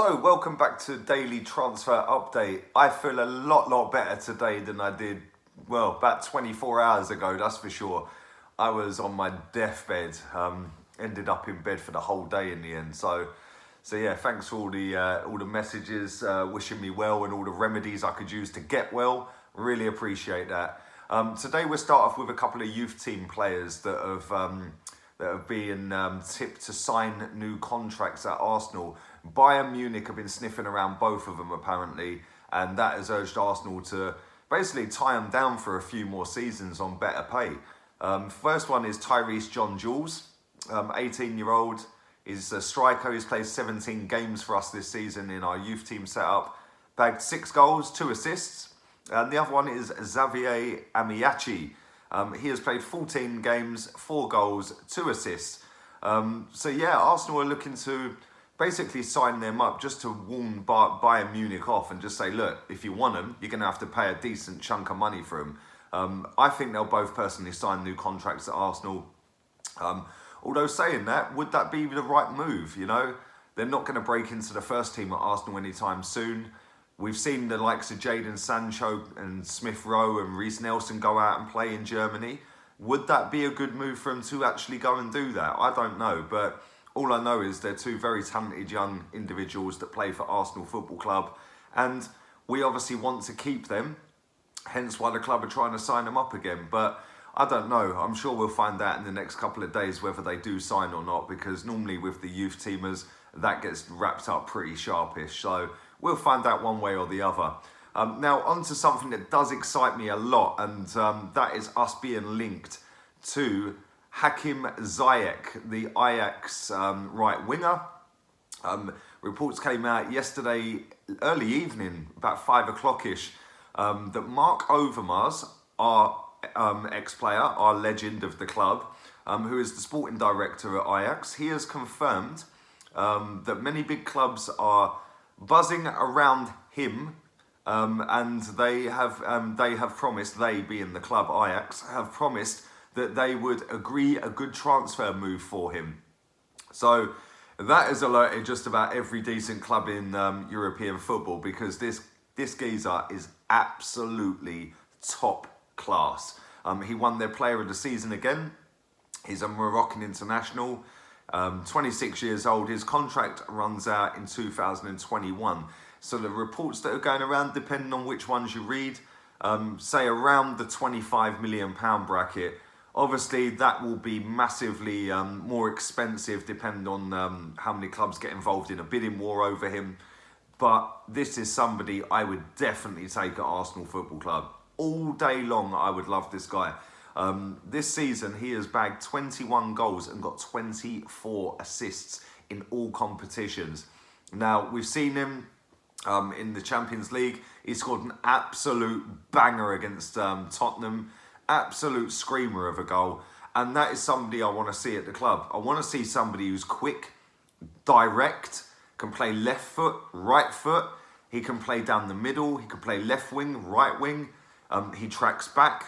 So, welcome back to Daily Transfer Update. I feel a lot better today than I did, well, about 24 hours ago, that's for sure. I was on my deathbed, ended up in bed for the whole day in the end. So yeah, thanks for all the messages wishing me well and all the remedies I could use to get well. Really appreciate that. Today we'll start off with a couple of youth team players that have been tipped to sign new contracts at Arsenal. Bayern Munich have been sniffing around both of them apparently, and that has urged Arsenal to basically tie them down for a few more seasons on better pay. First one is Tyrese John Jules, 18-year-old. He's a striker. He's played 17 games for us this season in our youth team setup. Bagged 6 goals, 2 assists. And the other one is Xavier Amiachi. He has played 14 games, 4 goals, 2 assists. So yeah, Arsenal are looking to basically sign them up just to warn Bayern Munich off and just say, look, if you want them, you're going to have to pay a decent chunk of money for them. I think they'll both personally sign new contracts at Arsenal. Although saying that, would that be the right move? You know, they're not going to break into the first team at Arsenal anytime soon. We've seen the likes of Jadon Sancho and Smith Rowe and Reiss Nelson go out and play in Germany. Would that be a good move for them to actually go and do that? I don't know, but all I know is they're 2 very talented young individuals that play for Arsenal Football Club, and we obviously want to keep them, hence why the club are trying to sign them up again. But I don't know, I'm sure we'll find out in the next couple of days whether they do sign or not, because normally with the youth teamers, that gets wrapped up pretty sharpish. So we'll find out one way or the other. Now, on to something that does excite me a lot, and that is us being linked to Hakim Ziyech, the Ajax right winger. Reports came out yesterday, early evening, about 5 o'clock-ish, that Mark Overmars, our ex-player, our legend of the club, who is the sporting director at Ajax, he has confirmed that many big clubs are buzzing around him, and they have promised, they being the club Ajax, have promised that they would agree a good transfer move for him. So that has alerted just about every decent club in European football, because this geezer is absolutely top class. He won their player of the season again. He's a Moroccan international, 26 years old. His contract runs out in 2021. So the reports that are going around, depending on which ones you read, say around the £25 million bracket. Obviously, that will be massively more expensive depending on how many clubs get involved in a bidding war over him. But this is somebody I would definitely take at Arsenal Football Club. All day long, I would love this guy. This season, he has bagged 21 goals and got 24 assists in all competitions. Now, we've seen him in the Champions League. He scored an absolute banger against Tottenham. Absolute screamer of a goal. And that is somebody I want to see at the club. I want to see somebody who's quick, direct, can play left foot, right foot. He can play down the middle. He can play left wing, right wing. He tracks back.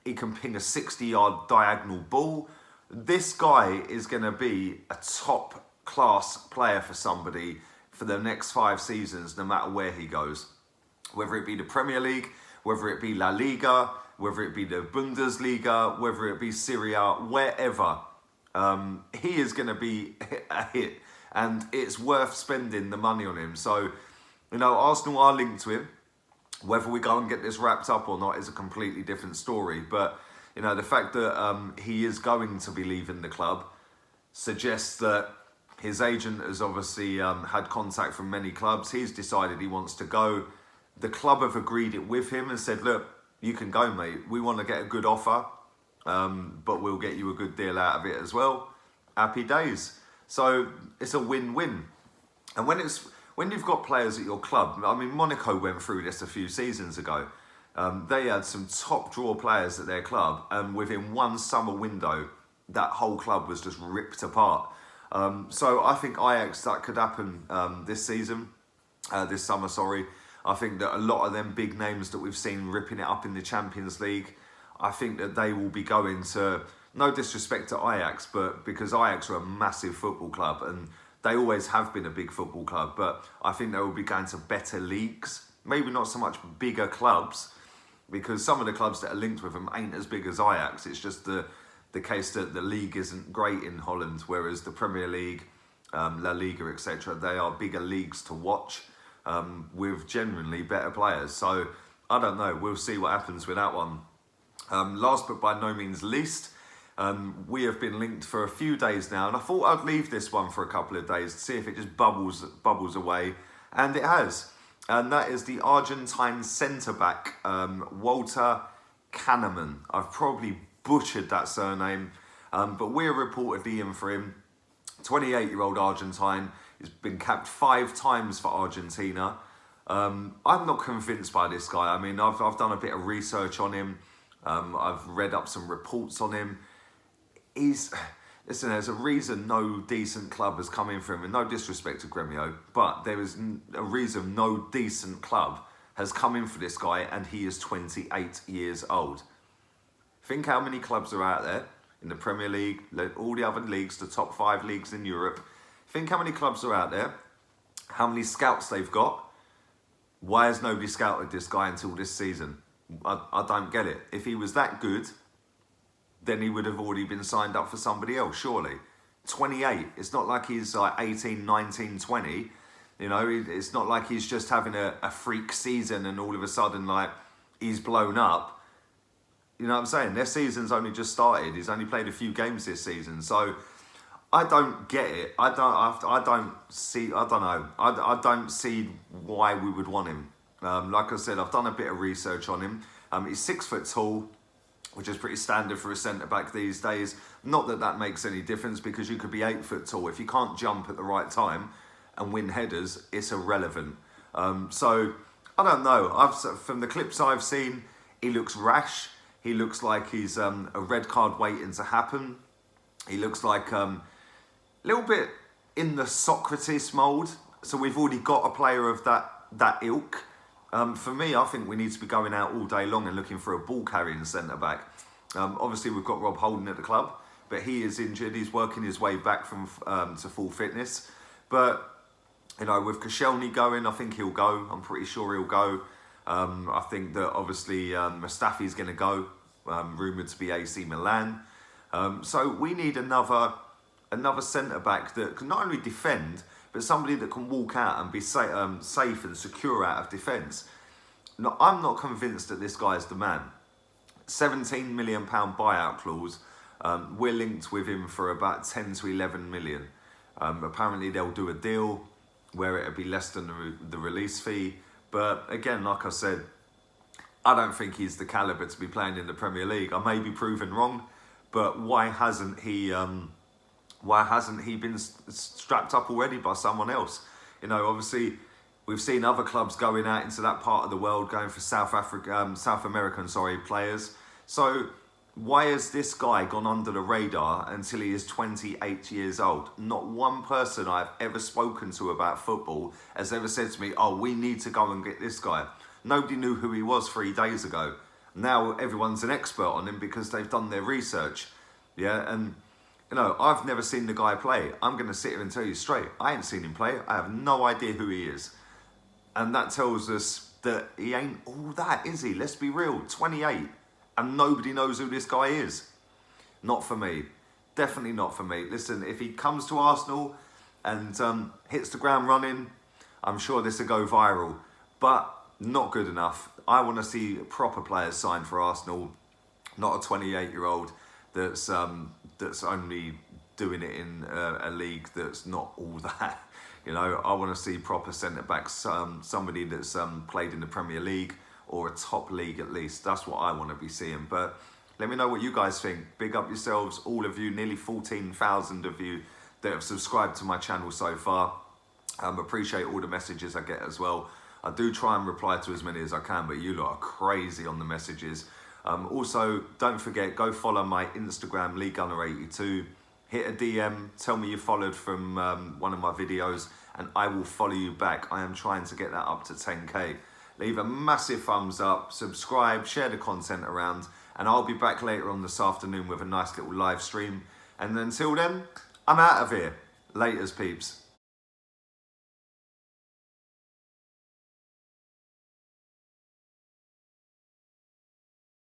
He can ping a 60-yard diagonal ball. This guy is going to be a top-class player for somebody for the next 5 seasons, no matter where he goes. Whether it be the Premier League, whether it be La Liga, whether it be the Bundesliga, whether it be Serie A, wherever, he is going to be a hit, and it's worth spending the money on him. So, you know, Arsenal are linked to him. Whether we go and get this wrapped up or not is a completely different story. But, you know, the fact that he is going to be leaving the club suggests that his agent has obviously had contact from many clubs. He's decided he wants to go. The club have agreed it with him and said, look, you can go, mate. We want to get a good offer, but we'll get you a good deal out of it as well. Happy days. So it's a win-win. And when you've got players at your club, I mean, Monaco went through this a few seasons ago. They had some top draw players at their club, and within one summer window, that whole club was just ripped apart. So I think Ajax, that could happen this summer, sorry. I think that a lot of them big names that we've seen ripping it up in the Champions League, I think that they will be going to, no disrespect to Ajax, but because Ajax are a massive football club and They always have been a big football club, but I think they will be going to better leagues. Maybe not so much bigger clubs, because some of the clubs that are linked with them ain't as big as Ajax. It's just the case that the league isn't great in Holland, whereas the Premier League, La Liga, etc., they are bigger leagues to watch with genuinely better players. So I don't know. We'll see what happens with that one. Last but by no means least, we have been linked for a few days now, and I thought I'd leave this one for a couple of days to see if it just bubbles away, and it has. And that is the Argentine centre-back, Walter Kahneman. I've probably butchered that surname, but we're reportedly in for him. 28-year-old Argentine. He's been capped 5 times for Argentina. I'm not convinced by this guy. I mean, I've done a bit of research on him. I've read up some reports on him. Listen, there's a reason no decent club has come in for him, and no disrespect to Gremio, but there is a reason no decent club has come in for this guy, and he is 28 years old. Think how many clubs are out there in the Premier League, all the other leagues, the top 5 leagues in Europe. Think how many clubs are out there, how many scouts they've got. Why has nobody scouted this guy until this season? I don't get it. If he was that good, then he would have already been signed up for somebody else, surely. 28, it's not like he's like 18, 19, 20. You know, it's not like he's just having a freak season and all of a sudden, like, he's blown up. You know what I'm saying? Their season's only just started. He's only played a few games this season. So I don't get it. I don't see why we would want him. Like I said, I've done a bit of research on him. He's 6 foot tall, which is pretty standard for a centre-back these days. Not that that makes any difference, because you could be 8 foot tall. If you can't jump at the right time and win headers, it's irrelevant. So, I don't know. From the clips I've seen, he looks rash. He looks like he's a red card waiting to happen. He looks like a little bit in the Socrates mould. So we've already got a player of that ilk. For me, I think we need to be going out all day long and looking for a ball-carrying centre-back. Obviously, we've got Rob Holding at the club, but he is injured. He's working his way back from to full fitness. But, you know, with Koscielny going, I think he'll go. I'm pretty sure he'll go. I think that, obviously, Mustafi's going to go, rumoured to be AC Milan. So we need another centre-back that can not only defend, but somebody that can walk out and be safe and secure out of defence. No, I'm not convinced that this guy is the man. £17 million buyout clause. We're linked with him for about 10 to 11 million. Apparently they'll do a deal where it'll be less than the release fee. But again, like I said, I don't think he's the calibre to be playing in the Premier League. I may be proven wrong, but why hasn't he been strapped up already by someone else? You know, obviously, we've seen other clubs going out into that part of the world, going for South American players. So why has this guy gone under the radar until he is 28 years old? Not one person I've ever spoken to about football has ever said to me, oh, we need to go and get this guy. Nobody knew who he was 3 days ago. Now everyone's an expert on him because they've done their research. Yeah, and you know, I've never seen the guy play. I'm going to sit here and tell you straight, I ain't seen him play. I have no idea who he is. And that tells us that he ain't all that, is he? Let's be real, 28. And nobody knows who this guy is. Not for me. Definitely not for me. Listen, if he comes to Arsenal and hits the ground running, I'm sure this will go viral. But not good enough. I want to see proper players signed for Arsenal, not a 28-year-old that's only doing it in a league that's not all that. You know, I want to see proper centre-backs, somebody that's played in the Premier League or a top league at least. That's what I want to be seeing. But let me know what you guys think. Big up yourselves, all of you, nearly 14,000 of you that have subscribed to my channel so far. Appreciate all the messages I get as well. I do try and reply to as many as I can, but you lot are crazy on the messages. Also, don't forget, go follow my Instagram, LeeGunner82. Hit a DM, tell me you followed from one of my videos, and I will follow you back. I am trying to get that up to 10k. Leave a massive thumbs up, subscribe, share the content around, and I'll be back later on this afternoon with a nice little live stream. And until then, I'm out of here. Laters, peeps.